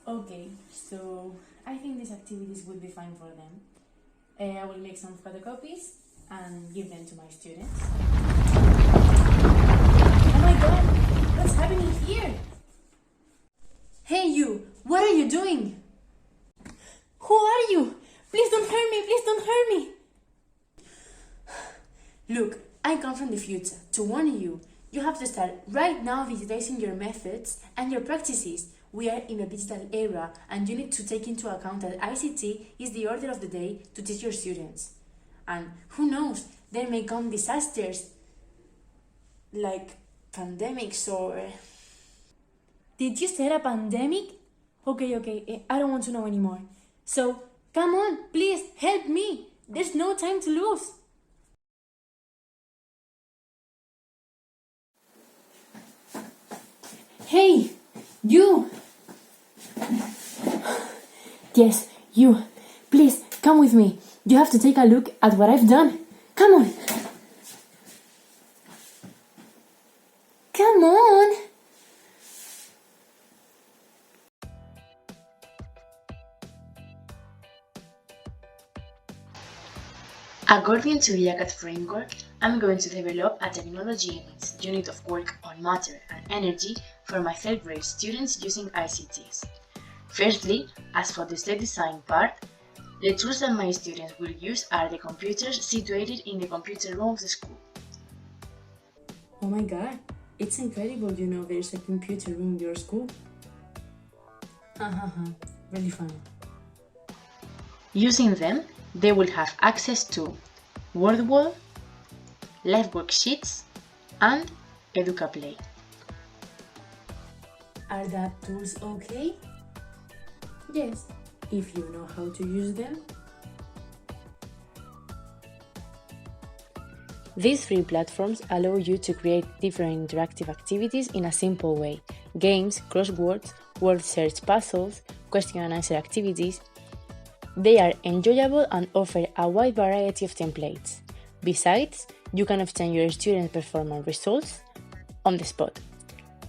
Okay, so I think these activities would be fine for them. I will make some photocopies and give them to my students. Oh my god, what's happening here? Hey you, what are you doing? Who are you? Please don't hurt me, please don't hurt me. Look, I come from the future to warn you. You have to start right now digitizing your methods and your practices. We are in a digital era and you need to take into account that ICT is the order of the day to teach your students. And who knows, there may come disasters like pandemics or... Did you say a pandemic? Okay, I don't want to know anymore. So, come on, please help me. There's no time to lose. Hey, you! Yes, you. Please, come with me. You have to take a look at what I've done. Come on. Come on. According to the ICT framework, I'm going to develop a technology in its unit of work on matter and energy for my third grade students using ICTs. Firstly, as for the slide design part, the tools that my students will use are the computers situated in the computer room of the school. Oh my god, it's incredible there's a computer room in your school. Really fun. Using them, they will have access to WordWall, live worksheets, and EducaPlay. Are that tools okay? Yes, if you know how to use them. These three platforms allow you to create different interactive activities in a simple way: games, crosswords, word search puzzles, question and answer activities. They are enjoyable and offer a wide variety of templates. Besides, you can obtain your student performance results on the spot.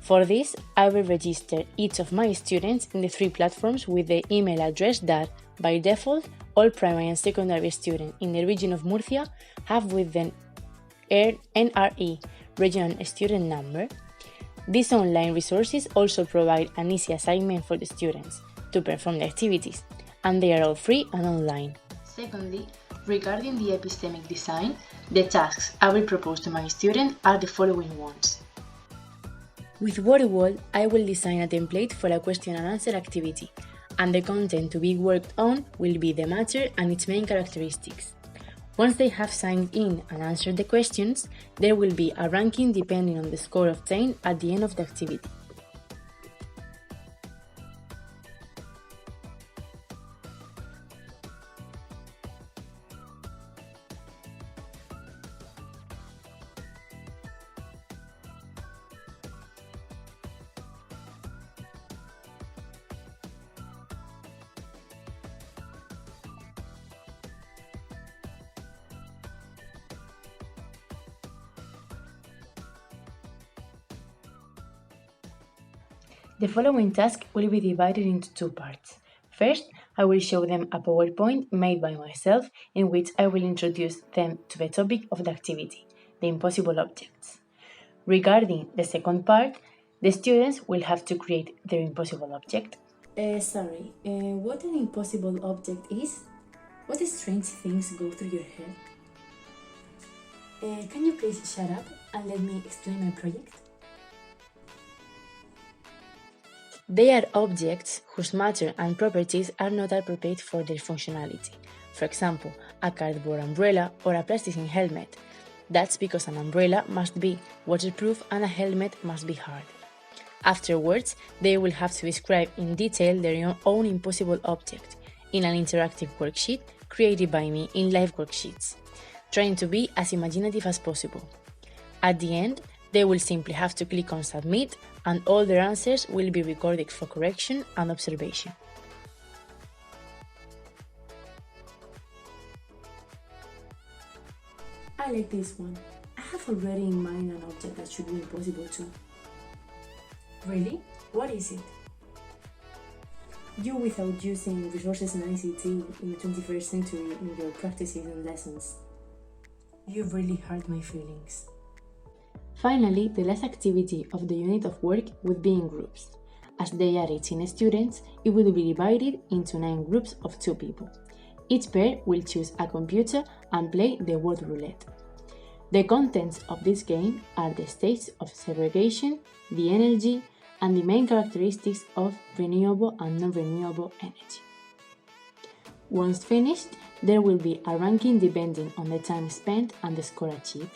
For this, I will register each of my students in the three platforms with the email address that, by default, all primary and secondary students in the region of Murcia have with the NRE, Regional Student Number. These online resources also provide an easy assignment for the students to perform the activities, and they are all free and online. Secondly, regarding the epistemic design, the tasks I will propose to my student are the following ones. With WordWall, I will design a template for a question and answer activity, and the content to be worked on will be the matter and its main characteristics. Once they have signed in and answered the questions, there will be a ranking depending on the score obtained at the end of the activity. The following task will be divided into two parts. First, I will show them a PowerPoint made by myself in which I will introduce them to the topic of the activity, the impossible objects. Regarding the second part, the students will have to create their impossible object. What an impossible object is? What strange things go through your head? Can you please shut up and let me explain my project? They are objects whose matter and properties are not appropriate for their functionality. For example, a cardboard umbrella or a plasticine helmet. That's because an umbrella must be waterproof and a helmet must be hard. Afterwards, they will have to describe in detail their own impossible object in an interactive worksheet created by me in live worksheets, trying to be as imaginative as possible. At the end, they will simply have to click on Submit and all their answers will be recorded for correction and observation. I like this one. I have already in mind an object that should be impossible too. Really? What is it? You without using resources in ICT in the 21st century in your practices and lessons. You've really hurt my feelings. Finally, the last activity of the unit of work would be in groups. As they are 18 students, it would be divided into 9 groups of 2 people. Each pair will choose a computer and play the word roulette. The contents of this game are the states of segregation, the energy, and the main characteristics of renewable and non-renewable energy. Once finished, there will be a ranking depending on the time spent and the score achieved.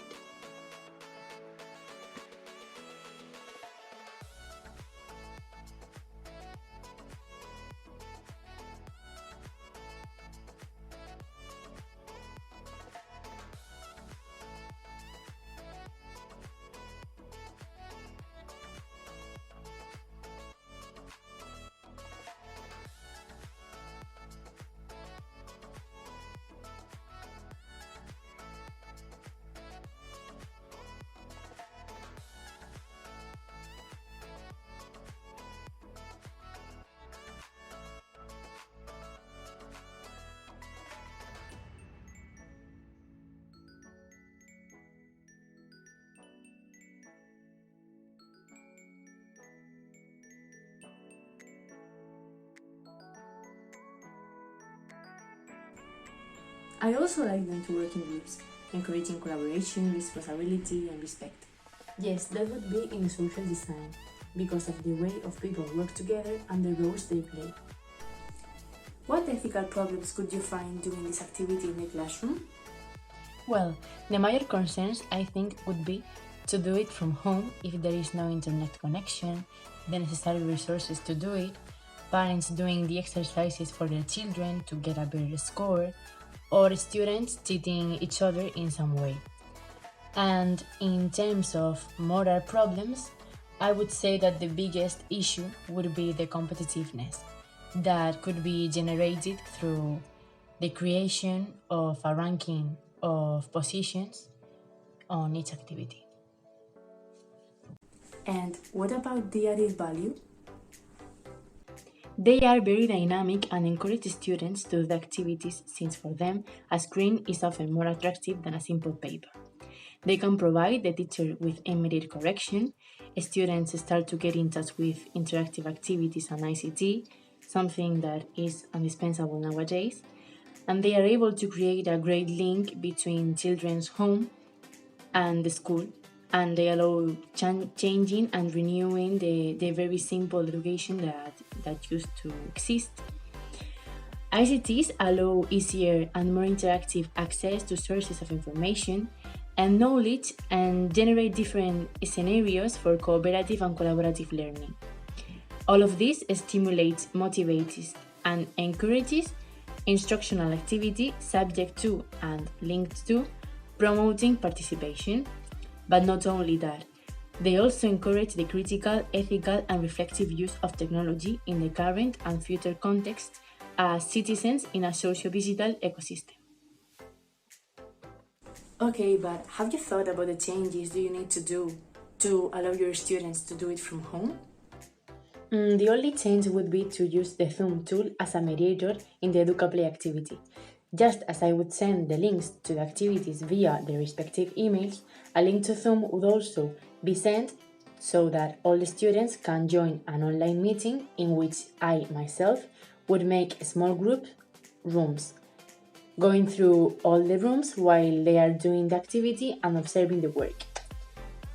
I also like them to work in groups, encouraging collaboration, responsibility, and respect. Yes, that would be in social design, because of the way of people work together and the roles they play. What ethical problems could you find doing this activity in the classroom? Well, the major concerns I think would be to do it from home if there is no internet connection, the necessary resources to do it, parents doing the exercises for their children to get a better score, or students cheating each other in some way. And in terms of moral problems, I would say that the biggest issue would be the competitiveness that could be generated through the creation of a ranking of positions on each activity. And what about the added value? They are very dynamic and encourage students to do the activities since for them a screen is often more attractive than a simple paper. They can provide the teacher with immediate correction, students start to get in touch with interactive activities and ICT, something that is indispensable nowadays, and they are able to create a great link between children's home and the school, and they allow changing and renewing the very simple education that used to exist. ICTs allow easier and more interactive access to sources of information and knowledge and generate different scenarios for cooperative and collaborative learning. All of this stimulates, motivates, and encourages instructional activity subject to and linked to promoting participation. But not only that, they also encourage the critical, ethical, and reflective use of technology in the current and future context as citizens in a socio-digital ecosystem. Okay, but have you thought about the changes you need to do to allow your students to do it from home? The only change would be to use the Zoom tool as a mediator in the EducaPlay activity. Just as I would send the links to the activities via the respective emails, a link to Zoom would also be sent so that all the students can join an online meeting in which I myself would make small group rooms, going through all the rooms while they are doing the activity and observing the work.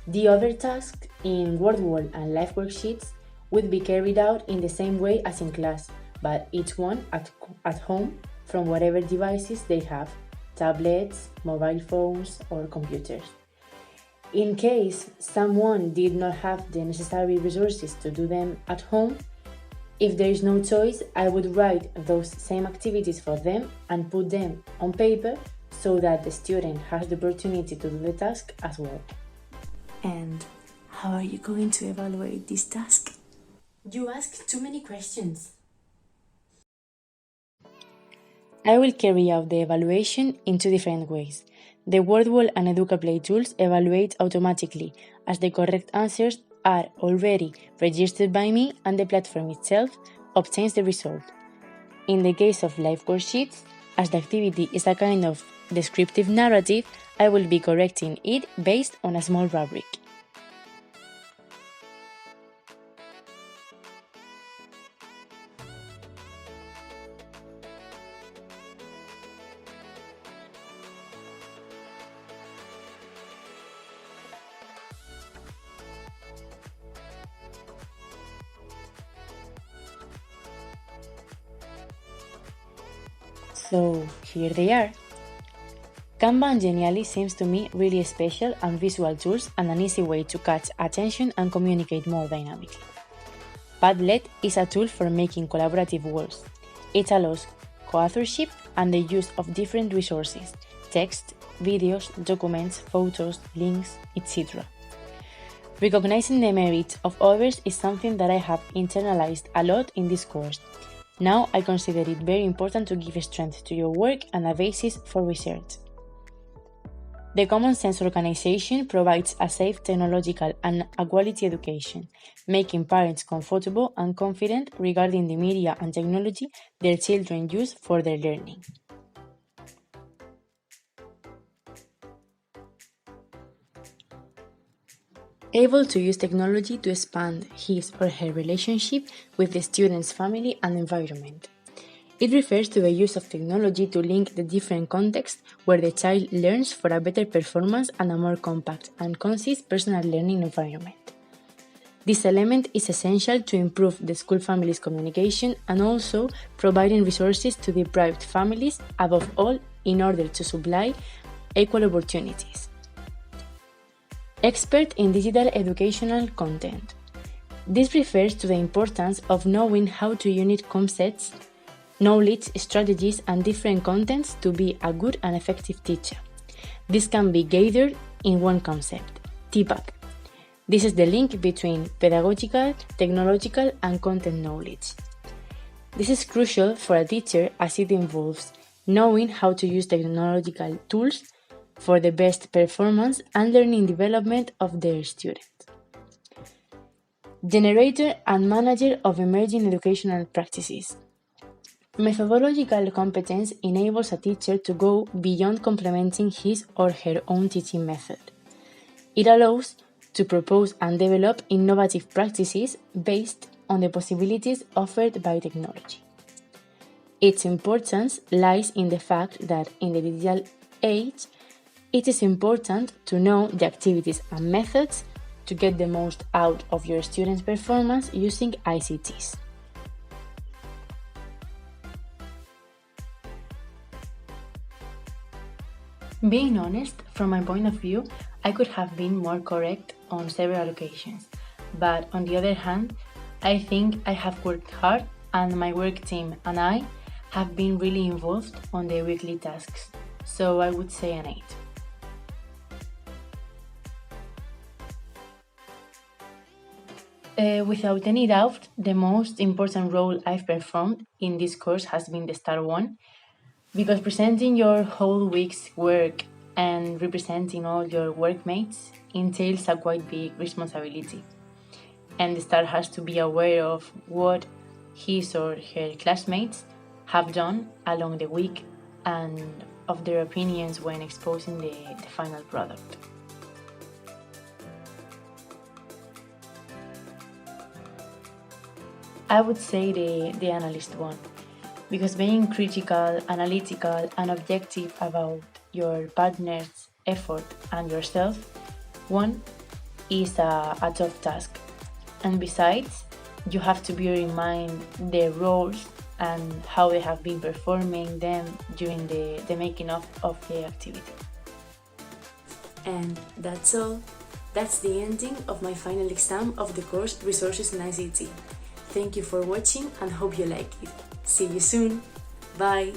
The other tasks in word wall and live worksheets would be carried out in the same way as in class, but each one at home from whatever devices they have, tablets, mobile phones, or computers. In case someone did not have the necessary resources to do them at home, if there is no choice, I would write those same activities for them and put them on paper so that the student has the opportunity to do the task as well. And how are you going to evaluate this task? You ask too many questions. I will carry out the evaluation in 2 different ways. The WordWall and EducaPlay tools evaluate automatically, as the correct answers are already registered by me, and the platform itself obtains the result. In the case of life worksheets, as the activity is a kind of descriptive narrative, I will be correcting it based on a small rubric. So here they are. Canva and Genially seems to me really special and visual tools and an easy way to catch attention and communicate more dynamically. Padlet is a tool for making collaborative works. It allows co-authorship and the use of different resources, text, videos, documents, photos, links, etc. Recognizing the merits of others is something that I have internalized a lot in this course. Now I consider it very important to give strength to your work and a basis for research. The Common Sense organization provides a safe technological and a quality education, making parents comfortable and confident regarding the media and technology their children use for their learning. Able to use technology to expand his or her relationship with the student's family and environment. It refers to the use of technology to link the different contexts where the child learns for a better performance and a more compact and concise personal learning environment. This element is essential to improve the school family's communication and also providing resources to deprived families, above all, in order to supply equal opportunities. Expert in digital educational content. This refers to the importance of knowing how to unite concepts, knowledge, strategies, and different contents to be a good and effective teacher. This can be gathered in one concept, TPAC. This is the link between pedagogical, technological, and content knowledge. This is crucial for a teacher as it involves knowing how to use technological tools for the best performance and learning development of their students. Generator and manager of emerging educational practices. Methodological competence enables a teacher to go beyond complementing his or her own teaching method. It allows to propose and develop innovative practices based on the possibilities offered by technology. Its importance lies in the fact that in the digital age, it is important to know the activities and methods to get the most out of your students' performance using ICTs. Being honest, from my point of view, I could have been more correct on several occasions, but on the other hand, I think I have worked hard and my work team and I have been really involved on the weekly tasks, so I would say an 8. Without any doubt, the most important role I've performed in this course has been the star one, because presenting your whole week's work and representing all your workmates entails a quite big responsibility. And the star has to be aware of what his or her classmates have done along the week and of their opinions when exposing the final product. I would say the analyst one, because being critical, analytical, and objective about your partner's effort and yourself, one is a tough task. And besides, you have to bear in mind their roles and how they have been performing them during the making of the activity. And that's all. That's the ending of my final exam of the course Resources in ICT. Thank you for watching and hope you like it. See you soon. Bye.